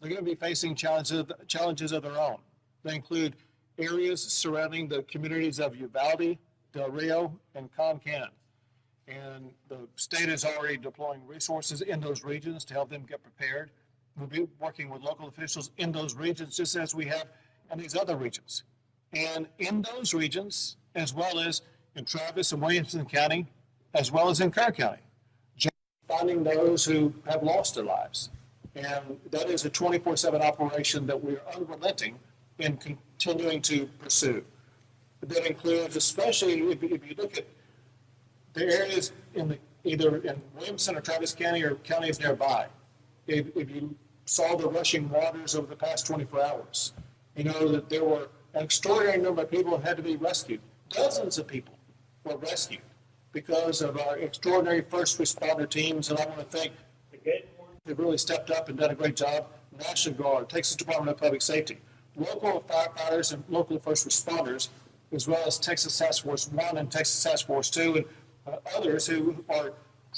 they're going to be facing challenges of their own. They include areas surrounding the communities of Uvalde, Del Rio, and Concan. And the state is already deploying resources in those regions to help them get prepared. We'll be working with local officials in those regions, just as we have in these other regions. And in those regions, as well as in Travis and Williamson County, as well as in Kerr County, finding those who have lost their lives. And that is a 24/7 operation that we are unrelenting in continuing to pursue. That includes, especially if you look at the areas either in Williamson or Travis County or counties nearby. If you saw the rushing waters over the past 24 hours, you know that there were an extraordinary number of people who had to be rescued. Dozens of people were rescued because of our extraordinary first responder teams. And I want to thank the Gate Board, who've really stepped up and done a great job, National Guard, Texas Department of Public Safety, local firefighters and local first responders, as well as Texas Task Force 1 and Texas Task Force 2, and others who are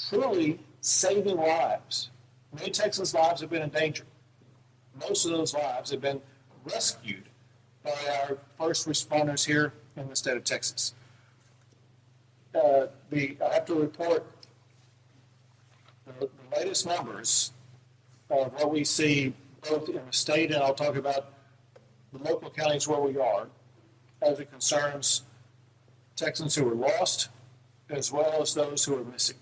truly saving lives. Many Texans' lives have been in danger. Most of those lives have been rescued by our first responders here in the state of Texas. I have to report the latest numbers of what we see both in the state, and I'll talk about the local counties where we are, as it concerns Texans who were lost, as well as those who are missing.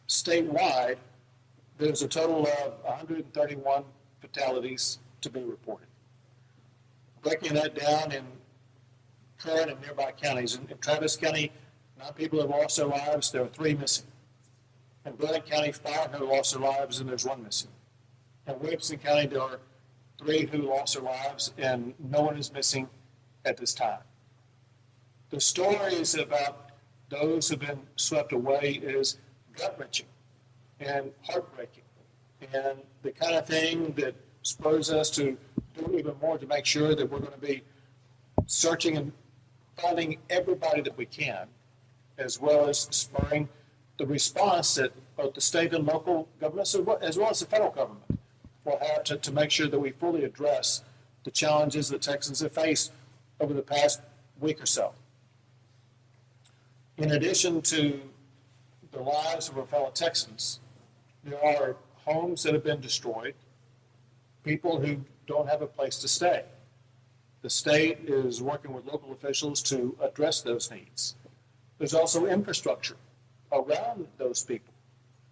Statewide, there's a total of 131 fatalities to be reported. Breaking that down in current and nearby counties. In Travis County, 9 people have lost their lives. There are 3 missing. In Gwinnett County, 5 have lost their lives, and there's 1 missing. In Williamson County, there are 3 who lost their lives, and no one is missing at this time. The stories about those who have been swept away is gut-wrenching and heartbreaking, and the kind of thing that spurs us to do even more to make sure that we're going to be searching and finding everybody that we can, as well as spurring the response that both the state and local governments, as well as the federal government, will have to make sure that we fully address the challenges that Texans have faced over the past week or so. In addition to the lives of our fellow Texans, there are homes that have been destroyed, people who don't have a place to stay. The state is working with local officials to address those needs. There's also infrastructure around those people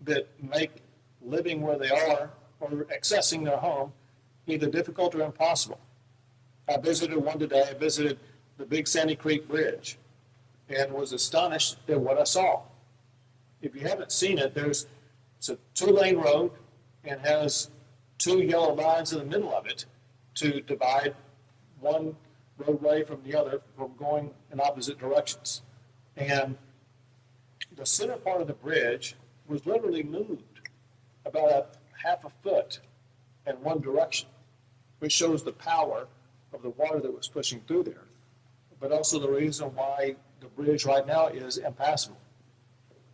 that make living where they are or accessing their home either difficult or impossible. I visited one today. I visited the Big Sandy Creek Bridge and was astonished at what I saw. If you haven't seen it, it's a 2-lane road and has 2 yellow lines in the middle of it to divide one roadway from the other from going in opposite directions. And the center part of the bridge was literally moved about a half a foot in one direction, which shows the power of the water that was pushing through there, but also the reason why the bridge right now is impassable.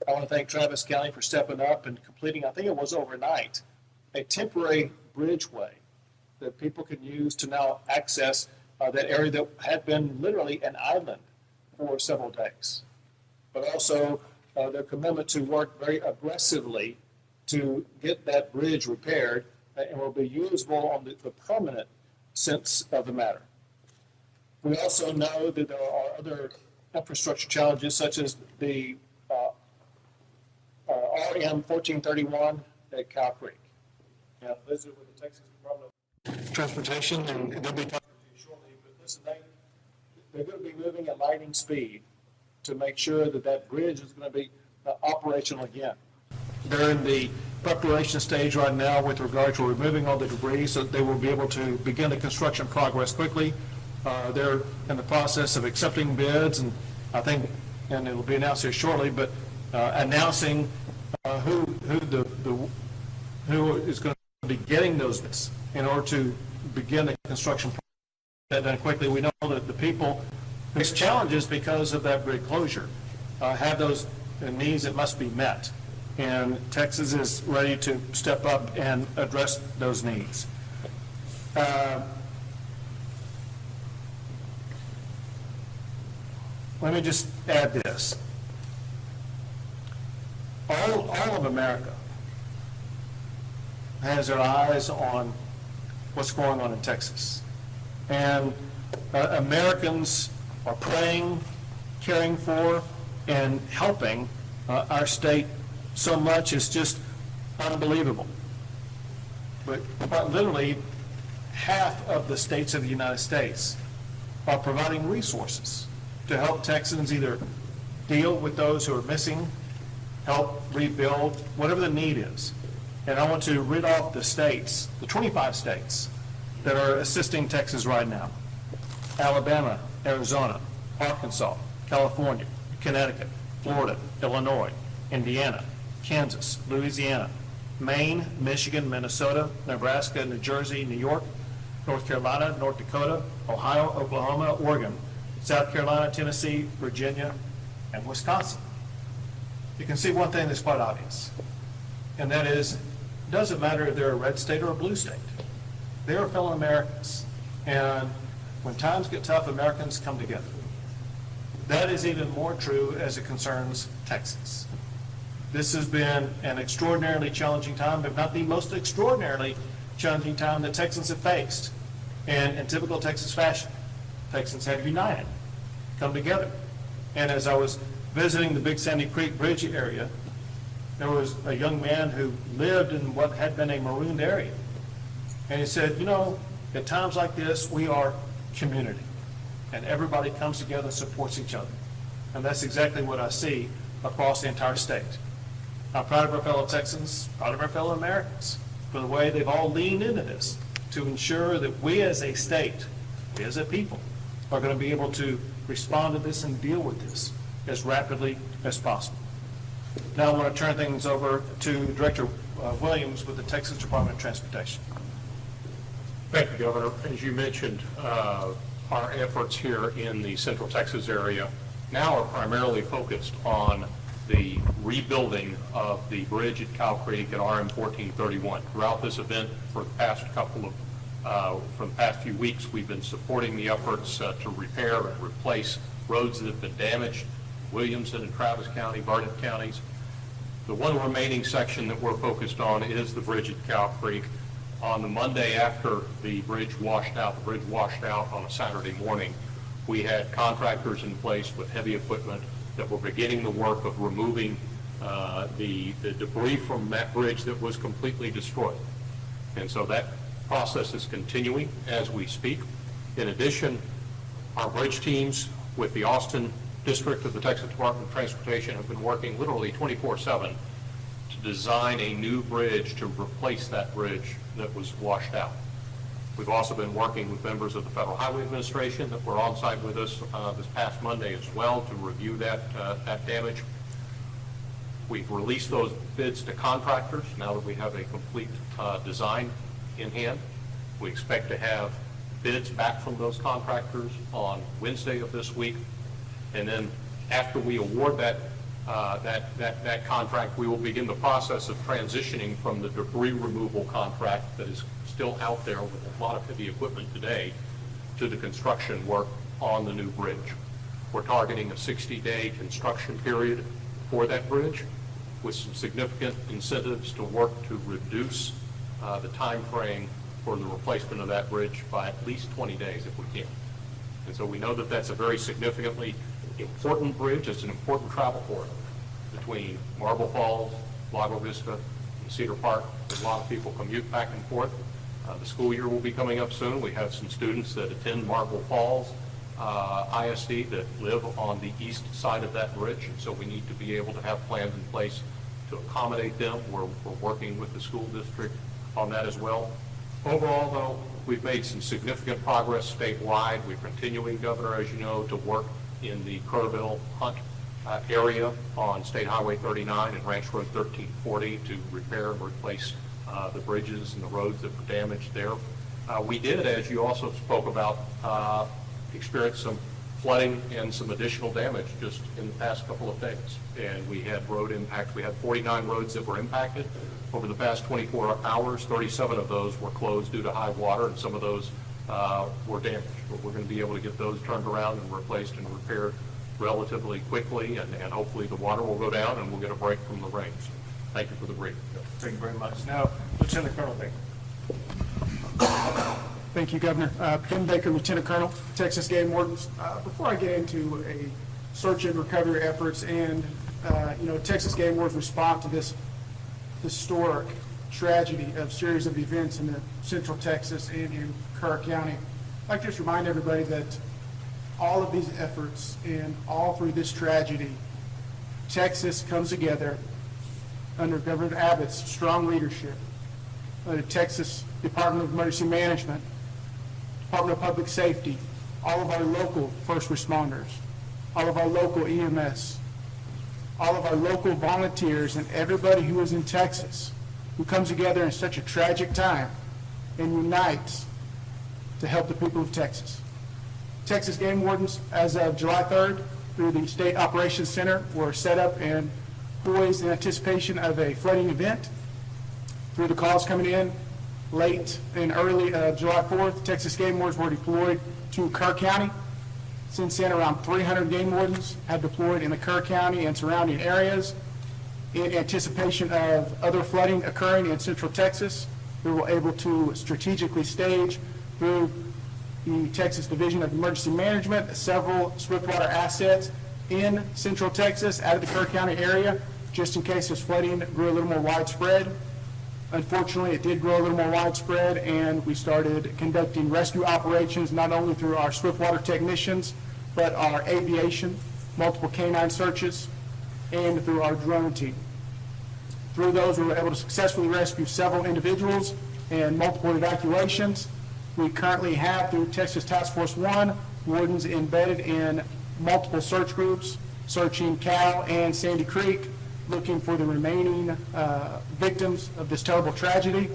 I want to thank Travis County for stepping up and completing, I think it was overnight, a temporary bridgeway that people can use to now access that area that had been literally an island for several days. But also their commitment to work very aggressively to get that bridge repaired and will be usable on the permanent sense of the matter. We also know that there are other infrastructure challenges, such as the RM 1431 at Cow Creek. I visited with the Texas Department of Transportation, and they'll be talking to you shortly. But listen, they're going to be moving at lightning speed to make sure that that bridge is going to be operational again. They're in the preparation stage right now with regard to removing all the debris, so that they will be able to begin the construction progress quickly. They're in the process of accepting bids, and I think, and it will be announced here shortly, but announcing who is going to be getting those bids in order to begin the construction process done quickly. We know that the people face challenges because of that bridge closure, have those needs that must be met, and Texas is ready to step up and address those needs. Let me just add this. All of America has their eyes on what's going on in Texas. And Americans are praying, caring for, and helping our state so much. It's just unbelievable. But quite literally, half of the states of the United States are providing resources to help Texans either deal with those who are missing, help rebuild, whatever the need is. And I want to read off the states, the 25 states that are assisting Texas right now: Alabama, Arizona, Arkansas, California, Connecticut, Florida, Illinois, Indiana, Kansas, Louisiana, Maine, Michigan, Minnesota, Nebraska, New Jersey, New York, North Carolina, North Dakota, Ohio, Oklahoma, Oregon, South Carolina, Tennessee, Virginia, and Wisconsin. You can see one thing that's quite obvious, and that is, it doesn't matter if they're a red state or a blue state. They are fellow Americans, and when times get tough, Americans come together. That is even more true as it concerns Texas. This has been an extraordinarily challenging time, if not the most extraordinarily challenging time that Texans have faced. And in typical Texas fashion, Texans have united, come together. And as I was visiting the Big Sandy Creek Bridge area, there was a young man who lived in what had been a marooned area. And he said, you know, at times like this, we are community. And everybody comes together and supports each other. And that's exactly what I see across the entire state. I'm proud of our fellow Texans, proud of our fellow Americans for the way they've all leaned into this to ensure that we as a state, we as a people, are going to be able to respond to this and deal with this as rapidly as possible. Now I want to turn things over to Director Williams with the Texas Department of Transportation. Thank you, Governor. As you mentioned, our efforts here in the Central Texas area now are primarily focused on the rebuilding of the bridge at Cow Creek at RM 1431. Throughout this event, for the past few weeks, we've been supporting the efforts to repair and replace roads that have been damaged, Williamson and Travis County, Barnett counties. The one remaining section that we're focused on is the bridge at Cow Creek. On the Monday after the bridge washed out on a Saturday morning, we had contractors in place with heavy equipment that were beginning the work of removing the debris from that bridge that was completely destroyed. And so that process is continuing as we speak. In addition, our bridge teams with the Austin District of the Texas Department of Transportation have been working literally 24/7 to design a new bridge to replace that bridge that was washed out. We've also been working with members of the Federal Highway Administration that were on site with us this past Monday as well to review that damage. We've released those bids to contractors now that we have a complete design in hand. We expect to have bids back from those contractors on Wednesday of this week. And then after we award that contract, we will begin the process of transitioning from the debris removal contract that is still out there with a lot of heavy equipment today to the construction work on the new bridge. We're targeting a 60-day construction period for that bridge with some significant incentives to work to reduce the time frame for the replacement of that bridge by at least 20 days if we can. And so we know that that's a very significantly important bridge. It's an important travel corridor between Marble Falls, Lago Vista, and Cedar Park. A lot of people commute back and forth. The school year will be coming up soon. We have some students that attend Marble Falls ISD that live on the east side of that bridge, and so we need to be able to have plans in place to accommodate them. We're working with the school district on that as well. Overall, though, we've made some significant progress statewide. We're continuing, Governor, as you know, to work in the Kerrville Hunt area on State Highway 39 and Ranch Road 1340 to repair and replace the bridges and the roads that were damaged there. We did, as you also spoke about, experience some flooding and some additional damage just in the past couple of days. And we had road impact. We had 49 roads that were impacted over the past 24 hours. 37 of those were closed due to high water, and some of those were damaged. But we're going to be able to get those turned around and replaced and repaired relatively quickly, and hopefully the water will go down and we'll get a break from the rains. Thank you for the brief. Thank you very much. Now, Lieutenant Colonel Baker. Thank you, Governor. Ben Baker, Lieutenant Colonel, Texas Game Wardens. Before I get into a search and recovery efforts and, Texas Game Wardens' response to this historic tragedy of series of events in the Central Texas and in Kerr County, I'd like to just remind everybody that all of these efforts and all through this tragedy, Texas comes together under Governor Abbott's strong leadership, the Texas Department of Emergency Management, Department of Public Safety, all of our local first responders, all of our local EMS, all of our local volunteers, and everybody who is in Texas who comes together in such a tragic time and unites to help the people of Texas. Texas Game Wardens, as of July 3rd, through the State Operations Center, were set up and poised in anticipation of a flooding event. Through the calls coming in late and early July 4th, Texas Game Wardens were deployed to Kerr County. Since then, around 300 game wardens have deployed in the Kerr County and surrounding areas in anticipation of other flooding occurring in Central Texas. We were able to strategically stage through the Texas Division of Emergency Management several swiftwater assets in Central Texas out of the Kerr County area, just in case this flooding grew a little more widespread. Unfortunately, it did grow a little more widespread, and we started conducting rescue operations not only through our swiftwater technicians, but our aviation, multiple canine searches, and through our drone team. Through those, we were able to successfully rescue several individuals and multiple evacuations. We currently have, through Texas Task Force 1, wardens embedded in multiple search groups, searching Cal and Sandy Creek, looking for the remaining victims of this terrible tragedy.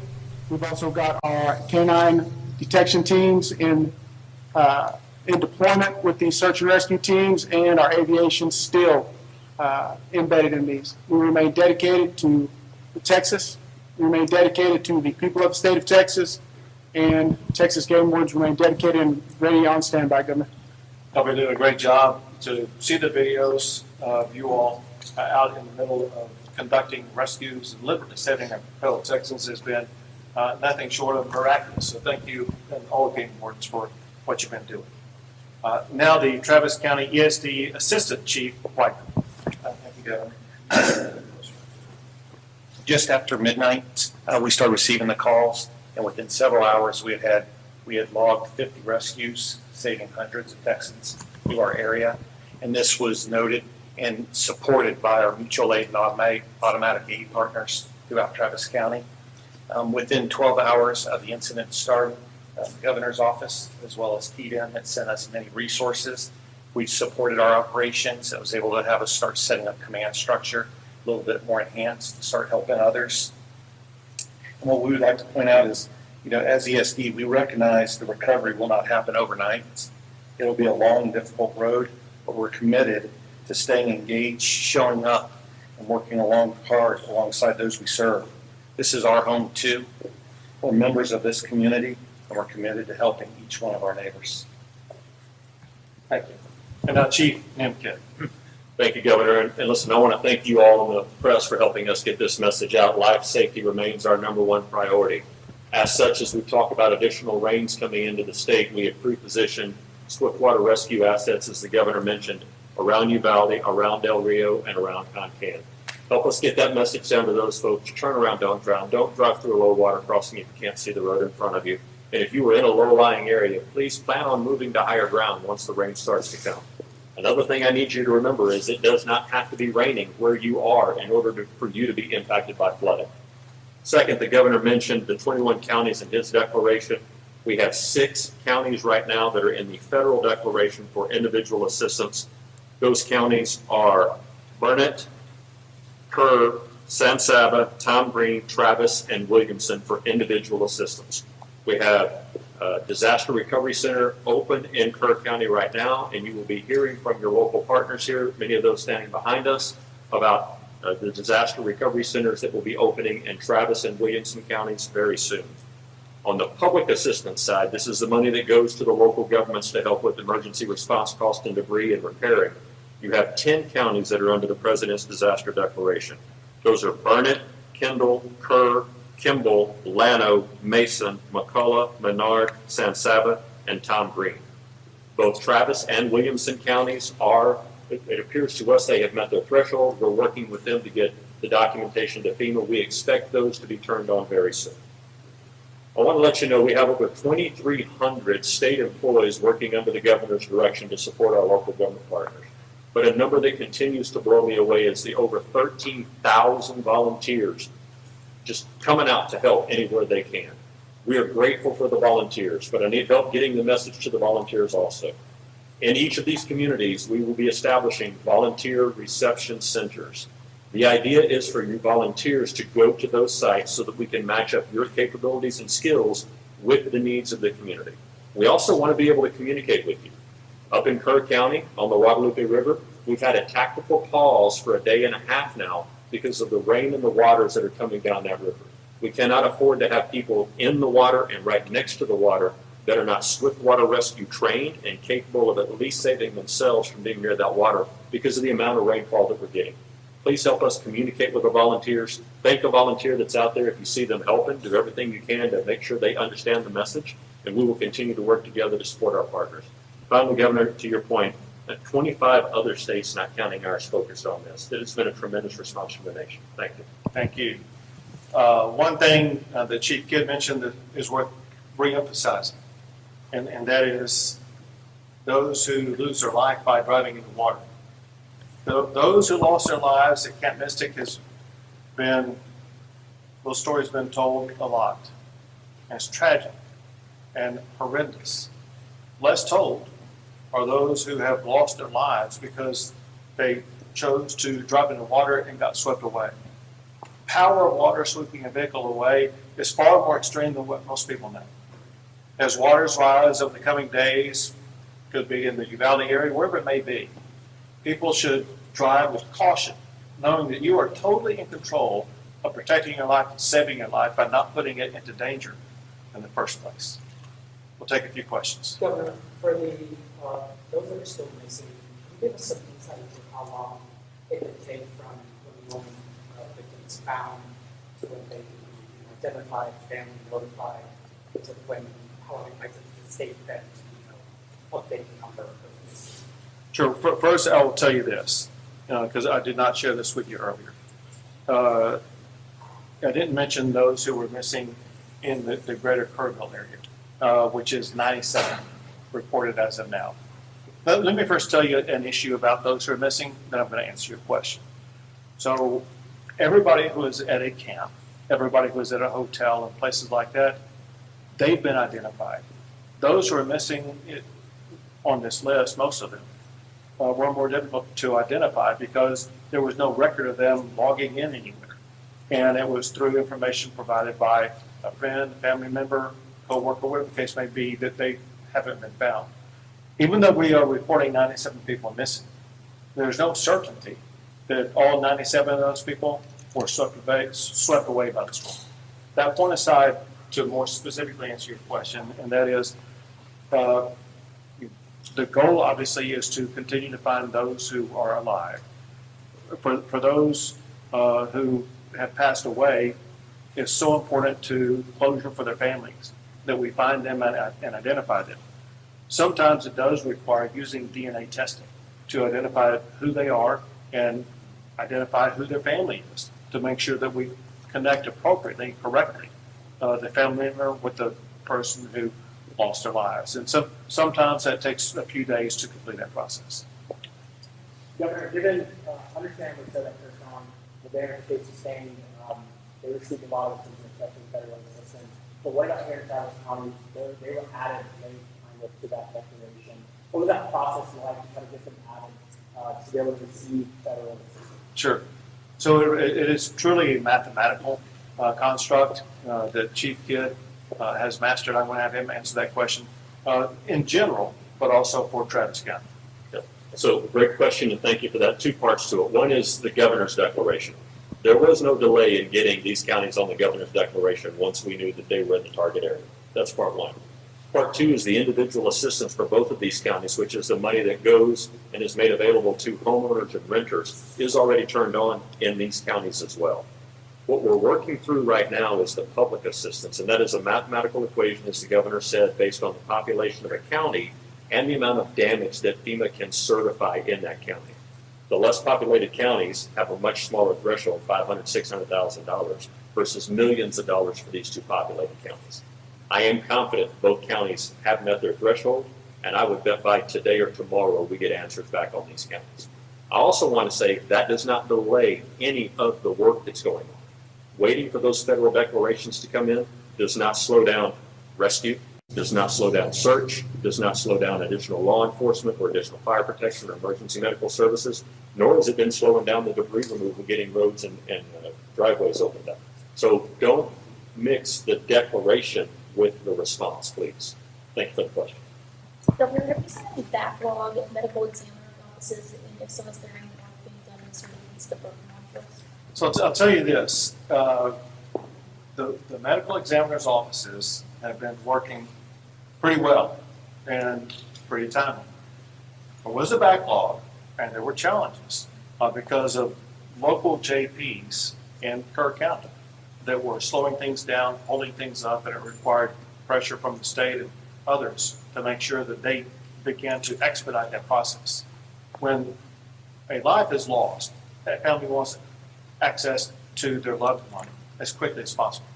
We've also got our canine detection teams in deployment with these search and rescue teams, and our aviation still embedded in these. We remain dedicated to Texas. We remain dedicated to the people of the state of Texas, and Texas Game Wardens remain dedicated and ready on standby, Governor. You've been doing a great job. To see the videos of you all out in the middle of conducting rescues and literally saving our fellow Texans has been nothing short of miraculous. So thank you and all game wardens for what you've been doing. Now the Travis County ESD Assistant Chief White. Thank you, Governor. Just after midnight, we started receiving the calls, and within several hours, we had logged 50 rescues, saving hundreds of Texans through our area. And this was noted and supported by our mutual aid and automatic aid partners throughout Travis County. Within 12 hours of the incident starting, the governor's office, as well as TDM, had sent us many resources. We supported our operations. I was able to have us start setting up command structure a little bit more enhanced to start helping others. And what we would like to point out is, as ESD, we recognize the recovery will not happen overnight. It'll be a long, difficult road, but we're committed to staying engaged, showing up, and working hard alongside those we serve. This is our home too. We're members of this community, and we're committed to helping each one of our neighbors. Thank you. And now Chief Nimkin. Thank you, Governor. And listen, I want to thank you all in the press for helping us get this message out. Life safety remains our #1 priority. As such, as we talk about additional rains coming into the state, we have pre-positioned swiftwater rescue assets, as the governor mentioned, around Uvalde, around Del Rio, and around Concan. Help us get that message down to those folks. Turn around, don't drown. Don't drive through a low water crossing if you can't see the road in front of you. And if you were in a low-lying area, please plan on moving to higher ground once the rain starts to come. Another thing I need you to remember is it does not have to be raining where you are in order for you to be impacted by flooding. Second, the governor mentioned the 21 counties in his declaration. We have 6 counties right now that are in the federal declaration for individual assistance. Those counties are Burnett, Kerr, San Saba, Tom Green, Travis, and Williamson for individual assistance. We have Disaster Recovery Center open in Kerr County right now, and you will be hearing from your local partners here, many of those standing behind us, about the disaster recovery centers that will be opening in Travis and Williamson counties very soon. On the public assistance side, this is the money that goes to the local governments to help with emergency response cost and debris and repairing. You have 10 counties that are under the President's disaster declaration. Those are Burnett, Kendall, Kerr, Kimball, Llano, Mason, McCullough, Menard, San Saba, and Tom Green. Both Travis and Williamson counties are, it appears to us they have met their threshold. We're working with them to get the documentation to FEMA. We expect those to be turned on very soon. I want to let you know we have over 2,300 state employees working under the governor's direction to support our local government partners. But a number that continues to blow me away is the over 13,000 volunteers just coming out to help anywhere they can. We are grateful for the volunteers, but I need help getting the message to the volunteers also. In each of these communities, we will be establishing volunteer reception centers. The idea is for you volunteers to go to those sites so that we can match up your capabilities and skills with the needs of the community. We also want to be able to communicate with you. Up in Kerr County on the Guadalupe River, we've had a tactical pause for a day and a half now because of the rain and the waters that are coming down that river. We cannot afford to have people in the water and right next to the water that are not swift water rescue trained and capable of at least saving themselves from being near that water because of the amount of rainfall that we're getting. Please help us communicate with the volunteers. Thank a volunteer that's out there. If you see them helping, do everything you can to make sure they understand the message, and we will continue to work together to support our partners. Finally, Governor, to your point, 25 other states, not counting ours, focused on this. It has been a tremendous response from the nation. Thank you. Thank you. One thing that Chief Kidd mentioned that is worth reemphasizing, and that is those who lose their life by driving into water. Those who lost their lives at Camp Mystic those stories have been told a lot. And it's tragic and horrendous. Less told are those who have lost their lives because they chose to drive into water and got swept away. Power of water sweeping a vehicle away is far more extreme than what most people know. As waters rise over the coming days, could be in the Uvalde area, wherever it may be, people should drive with caution, knowing that you are totally in control of protecting your life and saving your life by not putting it into danger in the first place. We'll take a few questions. Governor, for the those that are still missing, can you give us some insight into how long it would take from when the victim is found to when they identified, family notified, to when how long it might take the state then to update the number of those missing? Sure. First, I will tell you this, because I did not share this with you earlier. I didn't mention those who were missing in the greater Kerrville area, which is 97 reported as of now. But let me first tell you an issue about those who are missing, then I'm going to answer your question. So everybody who is at a camp, everybody who is at a hotel and places like that, they've been identified. Those who are missing on this list, most of them, were more difficult to identify because there was no record of them logging in anywhere. And it was through information provided by a friend, family member, co-worker, whatever the case may be, that they haven't been found. Even though we are reporting 97 people missing, there's no certainty that all 97 of those people were swept away by the storm. That point aside, to more specifically answer your question, and that is, the goal obviously is to continue to find those who are alive. For those who have passed away, it's so important to closure for their families that we find them and identify them. Sometimes it does require using DNA testing to identify who they are and identify who their family is to make sure that we connect appropriately, correctly, the family member with the person who lost their lives. And so sometimes that takes a few days to complete that process. Governor, given understanding what that person on the Barron State sustained, they received a lot of things, especially federal assistance. But what about here in Travis County? They were added late to that declaration. What was that process like to kind of get them added to be able to receive federal assistance? Sure. So it is truly a mathematical construct that Chief Kidd has mastered. I'm going to have him answer that question in general, but also for Travis County. So great question, and thank you for that. Two parts to it. One is the governor's declaration. There was no delay in getting these counties on the governor's declaration once we knew that they were in the target area. That's part one. Part two is the individual assistance for both of these counties, which is the money that goes and is made available to homeowners and renters, is already turned on in these counties as well. What we're working through right now is the public assistance, and that is a mathematical equation, as the governor said, based on the population of a county and the amount of damage that FEMA can certify in that county. The less populated counties have a much smaller threshold, $500,000, $600,000, versus millions of dollars for these two populated counties. I am confident both counties have met their threshold, and I would bet by today or tomorrow we get answers back on these counties. I also want to say that does not delay any of the work that's going on. Waiting for those federal declarations to come in does not slow down rescue, does not slow down search, does not slow down additional law enforcement or additional fire protection or emergency medical services, nor has it been slowing down the debris removal, getting roads and driveways opened up. So don't mix the declaration with the response, please. Thank you for the question. Governor, have you seen any backlog of medical examiner offices, and if so, is there any work being done in sort of ease the burden on folks? So I'll tell you this, the medical examiner's offices have been working pretty well and pretty timely. There was a backlog and there were challenges because of local JPs in Kerr County that were slowing things down, holding things up, and it required pressure from the state and others to make sure that they began to expedite that process. When a life is lost, that family wants access to their loved one as quickly as possible.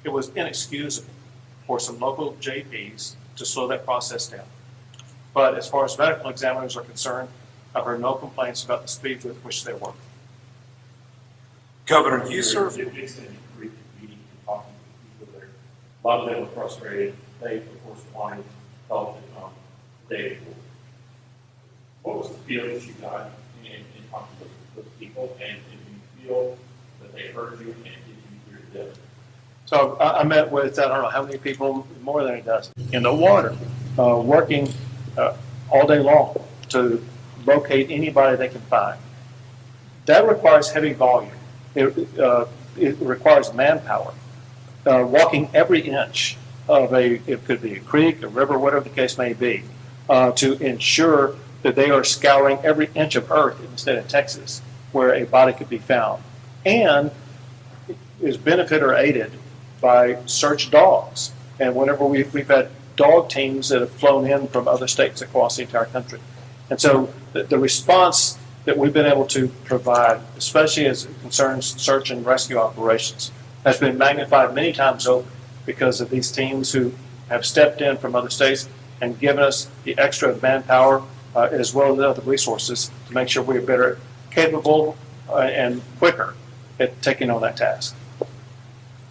It was inexcusable for some local JPs to slow that process down. But as far as medical examiners are concerned, I've heard no complaints about the speed with which they work. Governor, you serve. A lot of them were frustrated. They, of course, wanted help to come day before. What was the feel that you got in talking with people, and did you feel that they heard you and did you hear them? So I met with, I don't know how many people, more than a dozen, in the water, working all day long to locate anybody they can find. That requires heavy volume. It requires manpower. Walking every inch of it could be a creek, a river, whatever the case may be, to ensure that they are scouring every inch of earth in the state of Texas where a body could be found. And is benefited or aided by search dogs. And whenever we've had dog teams that have flown in from other states across the entire country. And so the response that we've been able to provide, especially as it concerns search and rescue operations, has been magnified many times over because of these teams who have stepped in from other states and given us the extra manpower as well as the other resources to make sure we're better capable and quicker at taking on that task.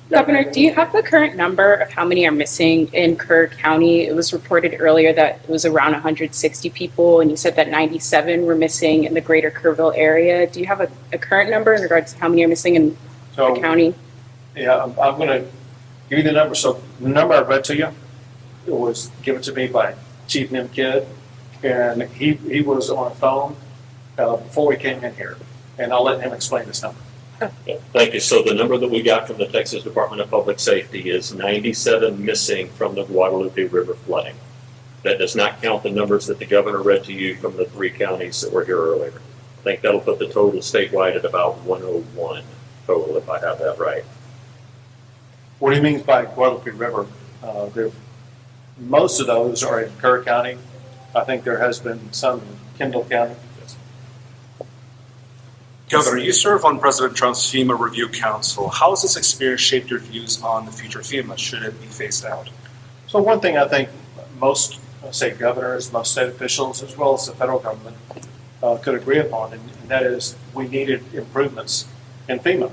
Governor, do you have the current number of how many are missing in Kerr County? It was reported earlier that it was around 160 people, and you said that 97 were missing in the greater Kerrville area. Do you have a current number in regards to how many are missing in the county? Yeah, I'm going to give you the number. So the number I read to you, it was given to me by Chief Nim Kidd, and he was on a phone before we came in here, and I'll let him explain this number. Yeah, thank you. So the number that we got from the Texas Department of Public Safety is 97 missing from the Guadalupe River flooding. That does not count the numbers that the governor read to you from the 3 counties that were here earlier. I think that'll put the total statewide at about 101 total, if I have that right. What do you mean by Guadalupe River? Most of those are in Kerr County. I think there has been some in Kendall County. Governor, you serve on President Trump's FEMA Review Council. How has this experience shaped your views on the future of FEMA, should it be phased out? So one thing I think most, say governors, most state officials, as well as the federal government, could agree upon, and that is we needed improvements in FEMA.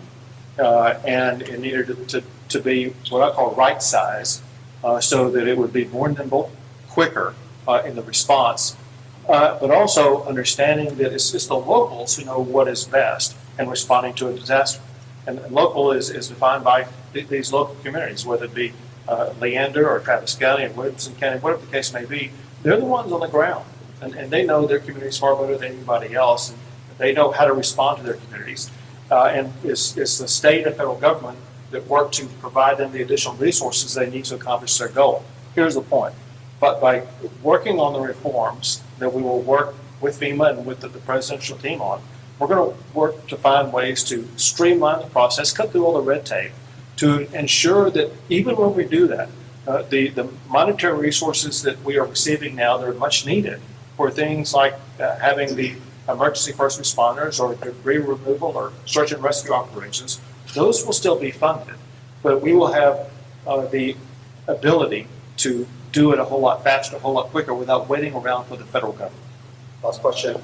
And it needed to be what I call right size, so that it would be more nimble, quicker in the response, but also understanding that it's the locals who know what is best in responding to a disaster. And local is defined by these local communities, whether it be Leander or Travis County or Williamson County, whatever the case may be, they're the ones on the ground. And they know their communities far better than anybody else. And they know how to respond to their communities. And it's the state and federal government that work to provide them the additional resources they need to accomplish their goal. Here's the point. But by working on the reforms that we will work with FEMA and with the presidential team on, we're going to work to find ways to streamline the process, cut through all the red tape, to ensure that even when we do that, the monetary resources that we are receiving now that are much needed for things like having the emergency first responders or debris removal or search and rescue operations, those will still be funded. But we will have the ability to do it a whole lot faster, a whole lot quicker without waiting around for the federal government. Last question.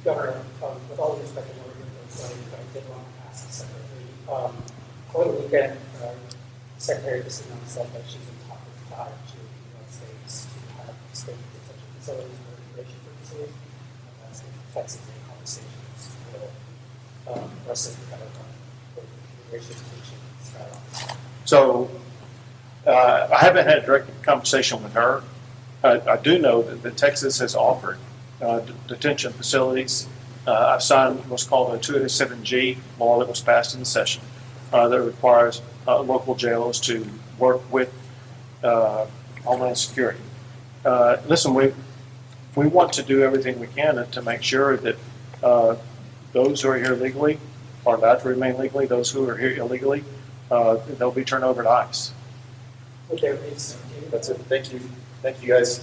Governor, with all due respect to what you're saying, I did want to ask the Secretary. Over the weekend, Secretary Bissell said that she's in talks with 5 United States to have state detention facilities for immigration purposes. That's the Texas conversations with the rest of the federal government for immigration detention. So I haven't had a direct conversation with her. I do know that Texas has offered detention facilities. I've signed what's called a 287G law that was passed in the session that requires local jails to work with Homeland Security. Listen, we want to do everything we can to make sure that those who are here legally are allowed to remain legally. Those who are here illegally, they'll be turned over to ICE. Okay, That's it. Thank you. Thank you, guys.